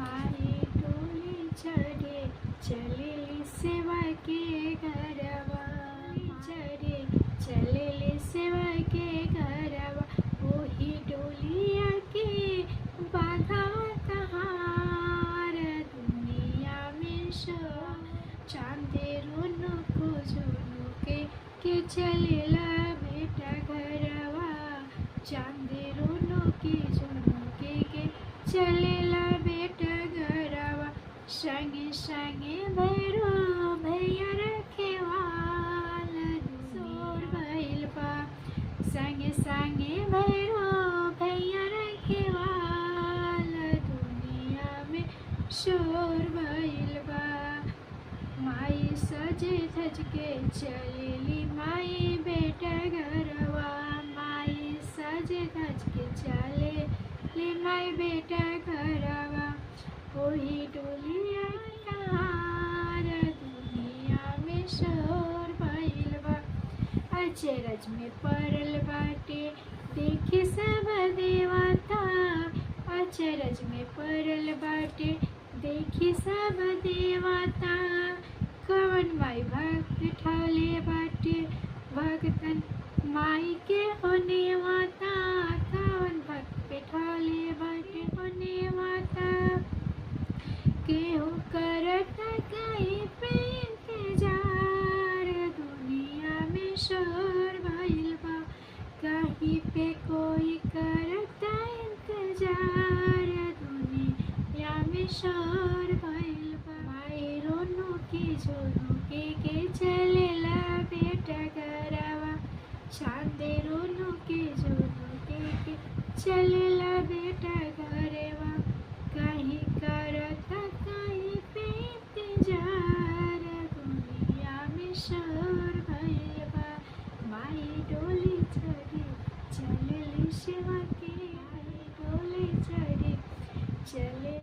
माई डोली चढ़े चलेली सेवा के घरवा, चढ़े चलेली सेवा के घरवा, ओही डोलिया के बाधा कहार दुनिया में चांदे रोनो को जोनो के चलेला बेटा घरवा, चांदे रोनो के जोनो के चलेला बेटा घरवा, संगे संगे भैरो भैया रखेवाल सोर भइल बा, संगे संगे भैरो भैया रखेवाल दुनिया में शोर भइल बा। माई सजे धज के चलेली माई बेटा घरवा, माई सजे धज के चलेली माई बेटा घरवा, ओही डोलिया कहार दुनिया में शोर भइल बा। अचरज में पड़ल बाटे देखी सब देवता, अचरज में पड़ल बाटे देखी सब देवता, कवन माई भक्त ठाले बाटे भगतन माई के होने माता, कवन भक्त पे ठाले बाटे होने माता, केहू करता कहीं पे इंतजार दुनिया में शोर भइल बा, कहीं पे कोई करता इंतजार दुनिया में शोर भइल बा। माई रोनो के जोनो के चलेला बेटा घरवा, चांदे रोनो के जोनो के चलेला बेटा घरवा, कहीं करता कहीं पे इंतजार दुनिया में शोर भइल बा। माई डोली चढ़े चलेली सेवा के, माई डोली चढ़े चले